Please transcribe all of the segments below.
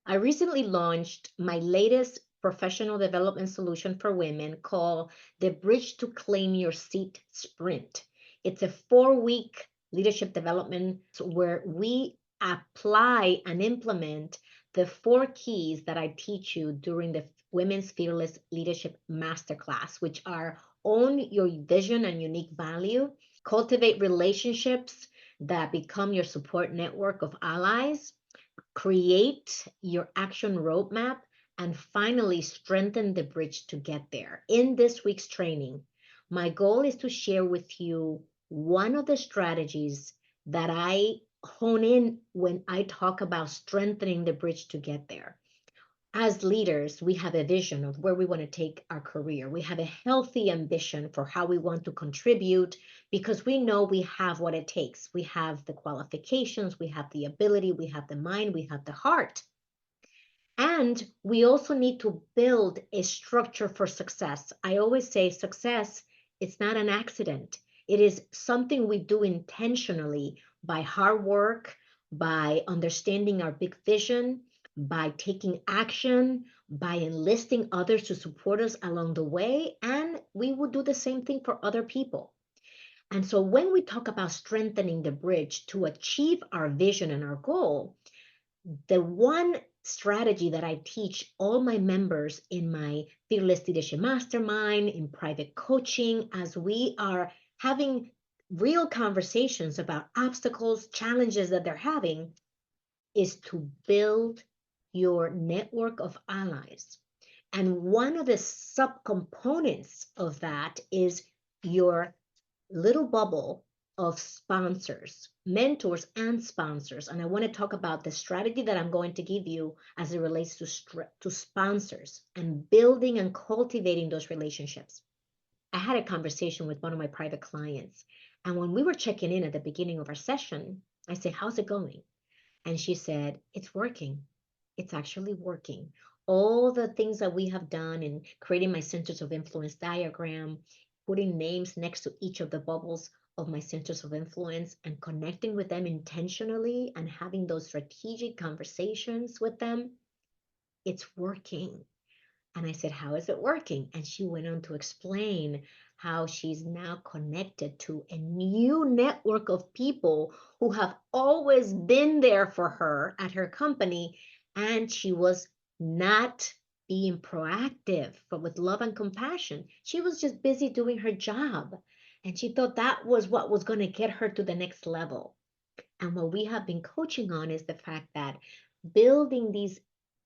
I recently launched my latest professional development solution for women called the Bridge to Claim Your Seat Sprint. It's a 4-week leadership development where we apply and implement the 4 keys that I teach you during the Women's Fearless Leadership Masterclass, which are: own your vision and unique value, cultivate relationships that become your support network of allies, create your action roadmap, and finally strengthen the bridge to get there. In this week's training, my goal is to share with you one of the strategies that I hone in when I talk about strengthening the bridge to get there. As leaders, we have a vision of where we want to take our career. We have a healthy ambition for how we want to contribute because we know we have what it takes. We have the qualifications, we have the ability, we have the mind, we have the heart. And we also need to build a structure for success. I always say success, it's not an accident. It is something we do intentionally by hard work, by understanding our big vision, by taking action, by enlisting others to support us along the way. And we will do the same thing for other people. And so when we talk about strengthening the bridge to achieve our vision and our goal, the one strategy that I teach all my members in my Fearless Leadership Mastermind, in private coaching, as we are having real conversations about obstacles, challenges that they're having, is to build your network of allies. And one of the subcomponents of that is your little bubble of sponsors, mentors, and sponsors. And I want to talk about the strategy that I'm going to give you as it relates to sponsors and building and cultivating those relationships. I had a conversation with one of my private clients. And when we were checking in at the beginning of our session, I said, "How's it going?" And she said, "It's working. It's actually working. All the things that we have done in creating my centers of influence diagram, putting names next to each of the bubbles of my centers of influence and connecting with them intentionally and having those strategic conversations with them, it's working." And I said, "How is it working?" And she went on to explain how she's now connected to a new network of people who have always been there for her at her company. And she was not being proactive, but with love and compassion. She was just busy doing her job. And she thought that was what was going to get her to the next level. And what we have been coaching on is the fact that building these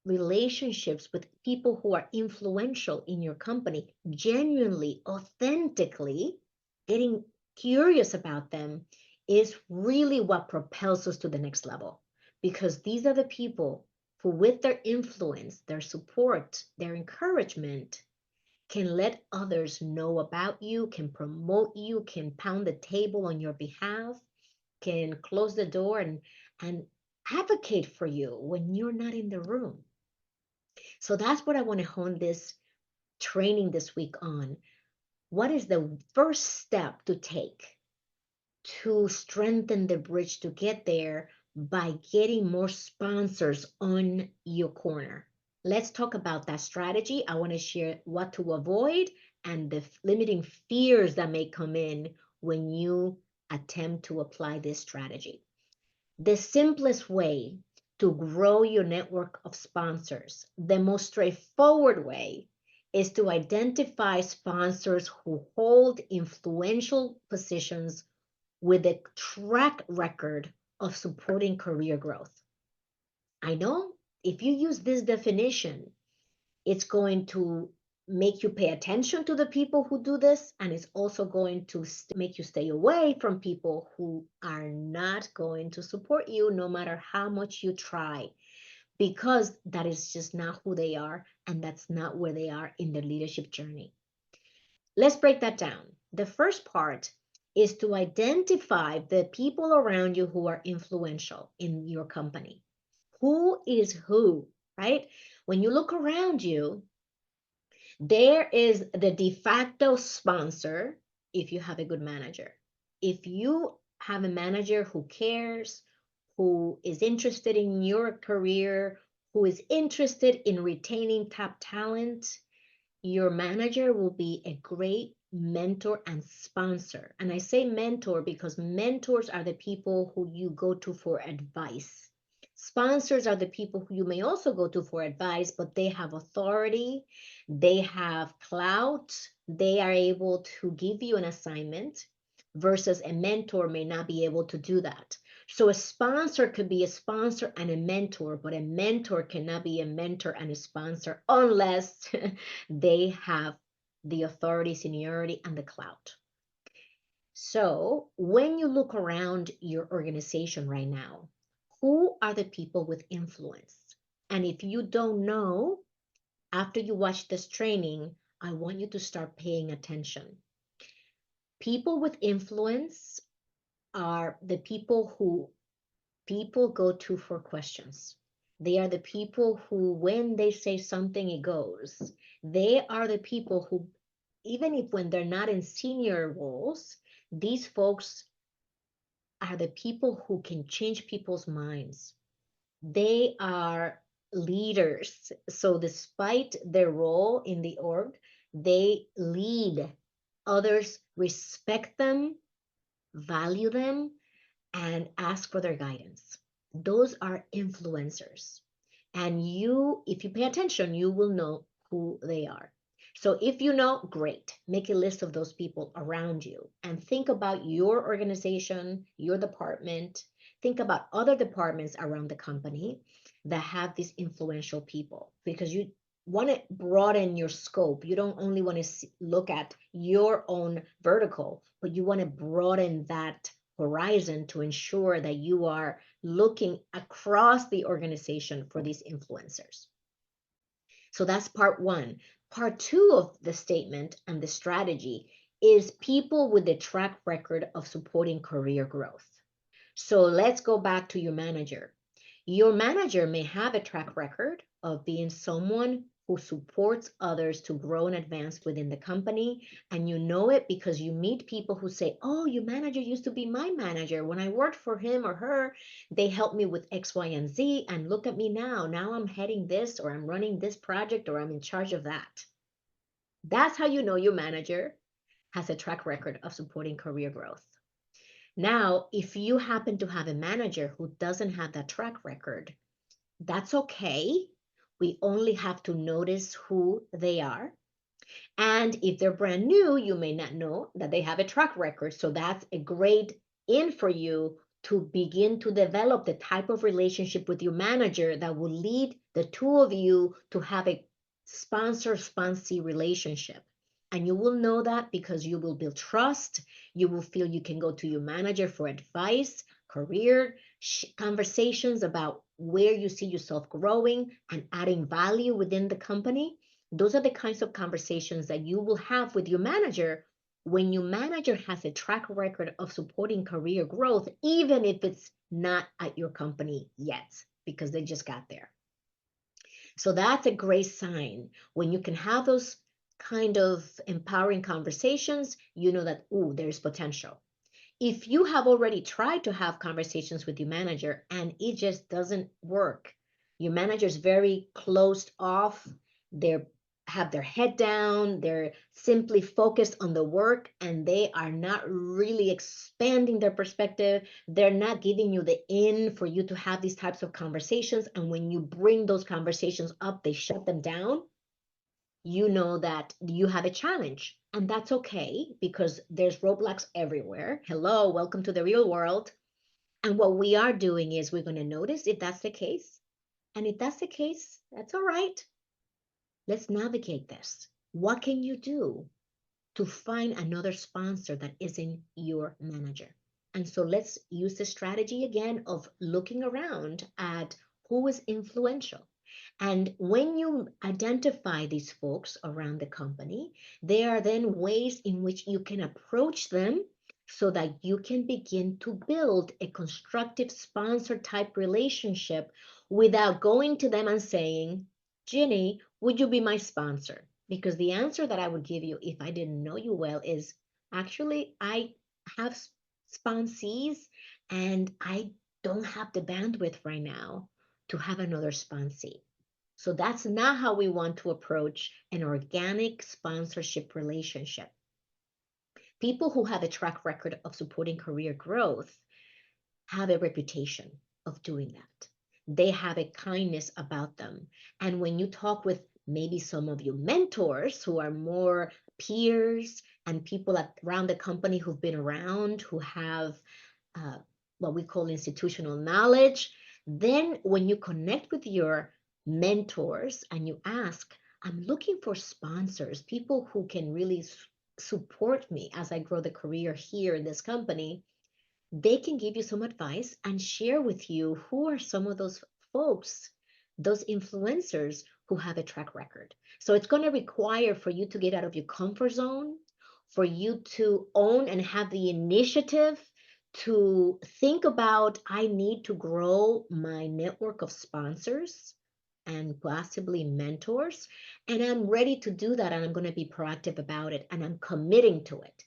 relationships with people who are influential in your company, genuinely, authentically, getting curious about them, is really what propels us to the next level. Because these are the people who, with their influence, their support, their encouragement, can let others know about you, can promote you, can pound the table on your behalf, can close the door and advocate for you when you're not in the room. So that's what I want to hone this training this week on. What is the first step to take to strengthen the bridge to get there by getting more sponsors on your corner? Let's talk about that strategy. I want to share what to avoid and the limiting fears that may come in when you attempt to apply this strategy. The simplest way to grow your network of sponsors, the most straightforward way, is to identify sponsors who hold influential positions with a track record of supporting career growth. I know if you use this definition, it's going to make you pay attention to the people who do this, and it's also going to make you stay away from people who are not going to support you no matter how much you try, because that is just not who they are, and that's not where they are in their leadership journey. Let's break that down. The first part is to identify the people around you who are influential in your company. Who is who, right? When you look around you, there is the de facto sponsor if you have a good manager. If you have a manager who cares, who is interested in your career, who is interested in retaining top talent, your manager will be a great mentor and sponsor. And I say mentor because mentors are the people who you go to for advice. Sponsors are the people who you may also go to for advice, but they have authority, they have clout, they are able to give you an assignment versus a mentor may not be able to do that. So a sponsor could be a sponsor and a mentor, but a mentor cannot be a mentor and a sponsor unless they have the authority, seniority, and the clout. So when you look around your organization right now, who are the people with influence? And if you don't know, after you watch this training, I want you to start paying attention. People with influence are the people who people go to for questions. They are the people who, when they say something, it goes. They are the people who, even if when they're not in senior roles, these folks are the people who can change people's minds. They are leaders. So, despite their role in the org, they lead. Others respect them, value them, and ask for their guidance. Those are influencers. And you, if you pay attention, you will know who they are. So if you know, great, make a list of those people around you and think about your organization, your department, think about other departments around the company that have these influential people because you want to broaden your scope. You don't only want to look at your own vertical, but you want to broaden that horizon to ensure that you are looking across the organization for these influencers. So that's part one. Part two of the statement and the strategy is people with a track record of supporting career growth. So let's go back to your manager. Your manager may have a track record of being someone who supports others to grow and advance within the company. And you know it because you meet people who say, oh, your manager used to be my manager. When I worked for him or her, they helped me with X, Y, and Z. And look at me now. Now I'm heading this, or I'm running this project, or I'm in charge of that. That's how you know your manager has a track record of supporting career growth. Now, if you happen to have a manager who doesn't have that track record, that's okay. We only have to notice who they are. And if they're brand new, you may not know that they have a track record. So that's a great in for you to begin to develop the type of relationship with your manager that will lead the two of you to have a sponsor-sponsee relationship. And you will know that because you will build trust. You will feel you can go to your manager for advice, career conversations about where you see yourself growing and adding value within the company. Those are the kinds of conversations that you will have with your manager when your manager has a track record of supporting career growth, even if it's not at your company yet, because they just got there. So that's a great sign. When you can have those kind of empowering conversations, you know that, ooh, there's potential. If you have already tried to have conversations with your manager and it just doesn't work, your manager is very closed off, they're have their head down, they're simply focused on the work and they are not really expanding their perspective. They're not giving you the in for you to have these types of conversations. And when you bring those conversations up, they shut them down. You know that you have a challenge, and that's okay because there's roadblocks everywhere. Hello, welcome to the real world. And what we are doing is we're going to notice if that's the case. And if that's the case, that's all right. Let's navigate this. What can you do to find another sponsor that isn't your manager? And so let's use the strategy again of looking around at who is influential. And when you identify these folks around the company, there are then ways in which you can approach them so that you can begin to build a constructive sponsor type relationship without going to them and saying, Ginny, would you be my sponsor? Because the answer that I would give you if I didn't know you well is actually, I have sponsees and I don't have the bandwidth right now to have another sponsee. So that's not how we want to approach an organic sponsorship relationship. People who have a track record of supporting career growth have a reputation of doing that. They have a kindness about them. And when you talk with maybe some of your mentors who are more peers and people around the company who've been around, who have uh, what we call institutional knowledge, then when you connect with your mentors and you ask, I'm looking for sponsors, people who can really support me as I grow the career here in this company, they can give you some advice and share with you who are some of those folks, those influencers who have a track record. So it's going to require for you to get out of your comfort zone, for you to own and have the initiative to think about, I need to grow my network of sponsors and possibly mentors. And I'm ready to do that. And I'm going to be proactive about it. And I'm committing to it.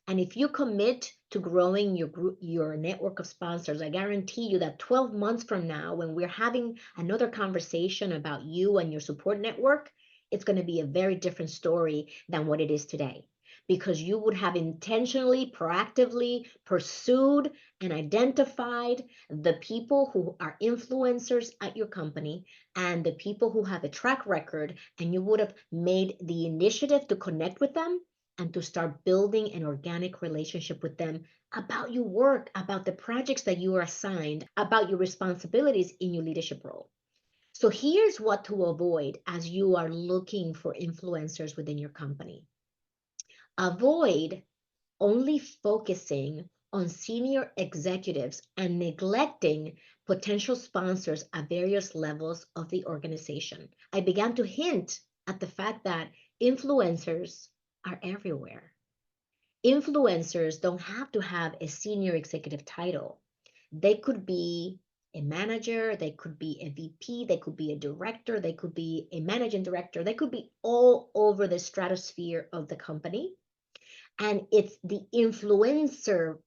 And if you commit to growing your group, your network of sponsors, I guarantee you that 12 months from now, when we're having another conversation about you and your support network, it's going to be a very different story than what it is today. Because you would have intentionally, proactively pursued and identified the people who are influencers at your company and the people who have a track record, and you would have made the initiative to connect with them and to start building an organic relationship with them about your work, about the projects that you are assigned, about your responsibilities in your leadership role. So here's what to avoid as you are looking for influencers within your company. Avoid only focusing on senior executives and neglecting potential sponsors at various levels of the organization. I began to hint at the fact that influencers are everywhere. Influencers don't have to have a senior executive title. They could be a manager, they could be a VP, they could be a director, they could be a managing director, they could be all over the stratosphere of the company. And it's the influencer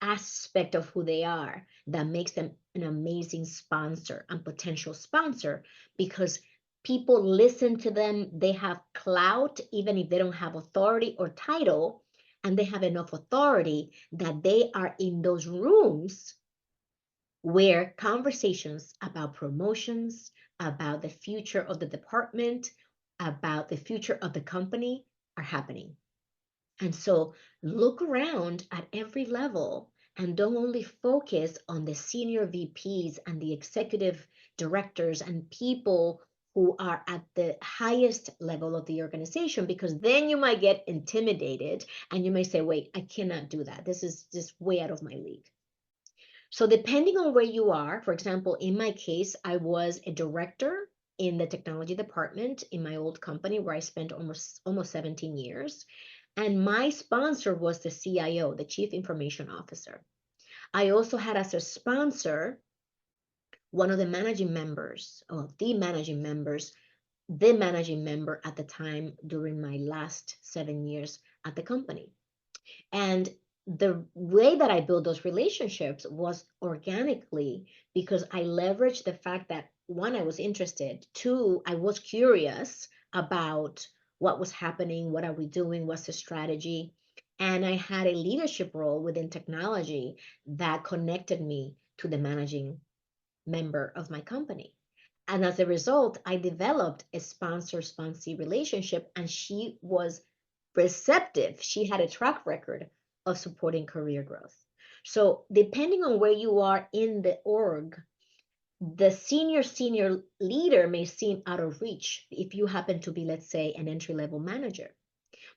aspect of who they are that makes them an amazing sponsor and potential sponsor, because people listen to them. They have clout, even if they don't have authority or title, and they have enough authority that they are in those rooms where conversations about promotions, about the future of the department, about the future of the company are happening. And so look around at every level and don't only focus on the senior VPs and the executive directors and people who are at the highest level of the organization, because then you might get intimidated and you may say, wait, I cannot do that. This is just way out of my league. So depending on where you are, for example, in my case, I was a director in the technology department in my old company where I spent almost 17 years. And my sponsor was the CIO, the Chief Information Officer. I also had as a sponsor one of the managing members, or the managing members, the managing member at the time during my last 7 years at the company. And the way that I built those relationships was organically, because I leveraged the fact that one, I was interested, two, I was curious about what was happening, what are we doing, what's the strategy. And I had a leadership role within technology that connected me to the managing member of my company. And as a result, I developed a sponsor-sponsee relationship, and she was receptive. She had a track record of supporting career growth. So depending on where you are in the org, the senior leader may seem out of reach if you happen to be, let's say, an entry-level manager.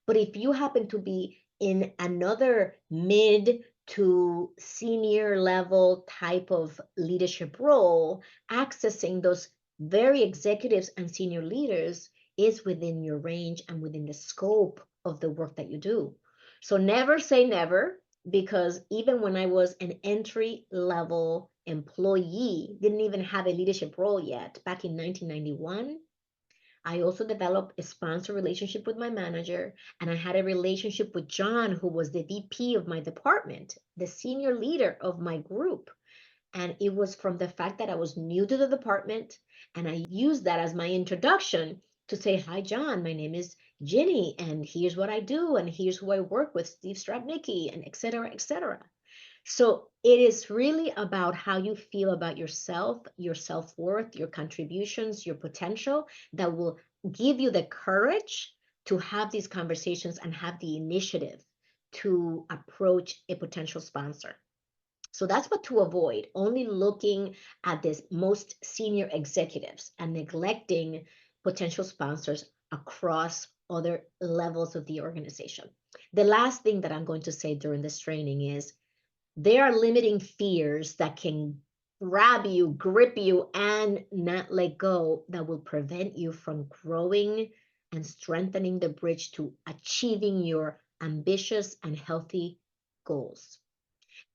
But if you happen to be in another mid to senior level type of leadership role, accessing those very executives and senior leaders is within your range and within the scope of the work that you do. So never say never, because even when I was an entry level employee, didn't even have a leadership role yet, back in 1991, I also developed a sponsor relationship with my manager, and I had a relationship with John, who was the VP of my department, the senior leader of my group. And it was from the fact that I was new to the department, and I used that as my introduction to say, "Hi, John, my name is Ginny, and here's what I do, and here's who I work with, Steve Strapnicki, and et cetera, et cetera." So it is really about how you feel about yourself, your self-worth, your contributions, your potential that will give you the courage to have these conversations and have the initiative to approach a potential sponsor. So that's what to avoid, only looking at this most senior executives and neglecting potential sponsors across other levels of the organization. The last thing that I'm going to say during this training is there are limiting fears that can grab you, grip you, and not let go that will prevent you from growing and strengthening the bridge to achieving your ambitious and healthy goals.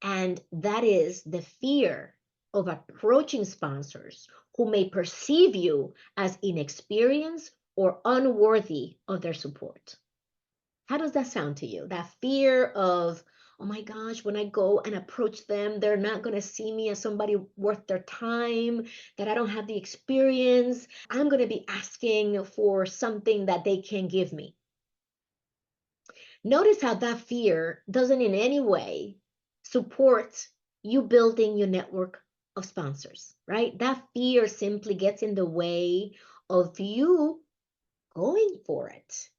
And that is the fear of approaching sponsors who may perceive you as inexperienced or unworthy of their support. How does that sound to you? That fear of, oh my gosh, when I go and approach them, they're not going to see me as somebody worth their time, that I don't have the experience. I'm going to be asking for something that they can give me. Notice how that fear doesn't in any way support you building your network of sponsors, right? That fear simply gets in the way of you going for it.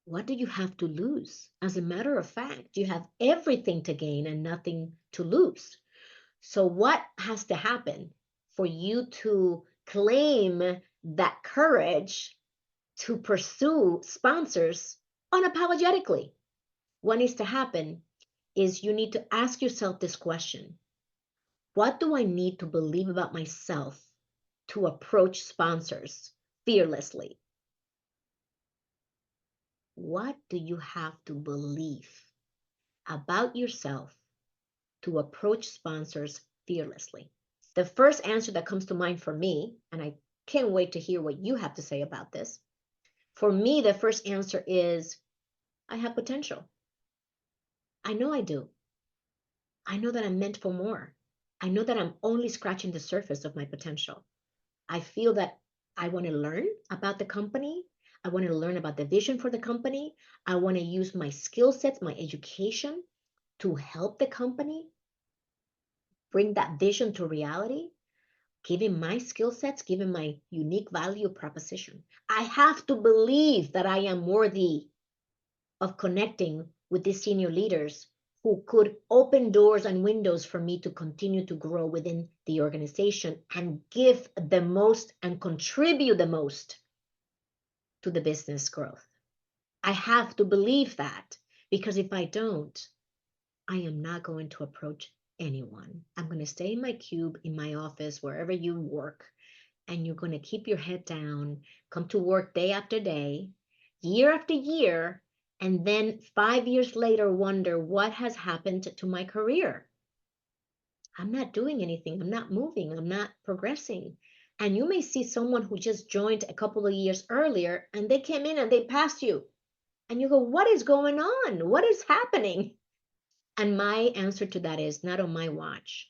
What do you have to lose? As a matter of fact, you have everything to gain and nothing to lose. So, what has to happen for you to claim that courage to pursue sponsors unapologetically? What needs to happen is you need to ask yourself this question: what do I need to believe about myself to approach sponsors fearlessly? What do you have to believe about yourself to approach sponsors fearlessly? The first answer that comes to mind for me, and I can't wait to hear what you have to say about this. For me, the first answer is I have potential. I know I do. I know that I'm meant for more. I know that I'm only scratching the surface of my potential. I feel that I want to learn about the company. I want to learn about the vision for the company. I want to use my skill sets, my education to help the company bring that vision to reality, given my skill sets, given my unique value proposition. I have to believe that I am worthy of connecting with these senior leaders who could open doors and windows for me to continue to grow within the organization and give the most and contribute the most to the business growth. I have to believe that, because if I don't, I am not going to approach anyone. I'm going to stay in my cube, in my office, wherever you work, and you're going to keep your head down, come to work day after day, year after year, and then 5 years later wonder what has happened to my career. I'm not doing anything. I'm not moving. I'm not progressing. And you may see someone who just joined a couple of years earlier and they came in and they passed you. And you go, what is going on? What is happening? And my answer to that is not on my watch.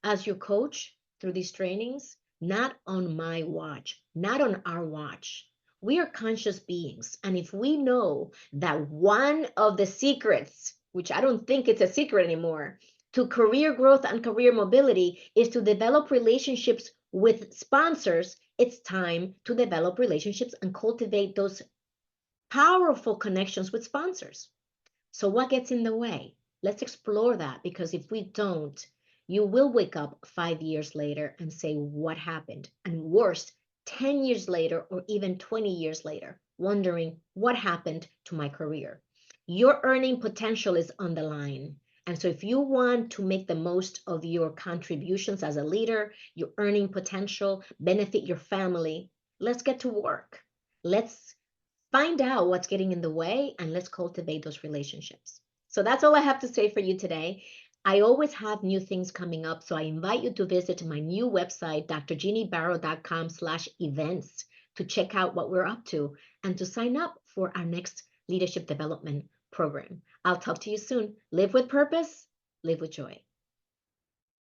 As your coach through these trainings, not on my watch, not on our watch. We are conscious beings. And if we know that one of the secrets, which I don't think it's a secret anymore, to career growth and career mobility is to develop relationships with sponsors, it's time to develop relationships and cultivate those powerful connections with sponsors. So, what gets in the way? Let's explore that, because if we don't, you will wake up 5 years later and say, what happened? And worse, 10 years later, or even 20 years later, wondering what happened to my career. Your earning potential is on the line. And so, if you want to make the most of your contributions as a leader, your earning potential, benefit your family, let's get to work. Let's find out what's getting in the way and let's cultivate those relationships. So that's all I have to say for you today. I always have new things coming up, so I invite you to visit my new website, drjeanniebarrow.com/events, to check out what we're up to and to sign up for our next leadership development program. I'll talk to you soon. Live with purpose, live with joy.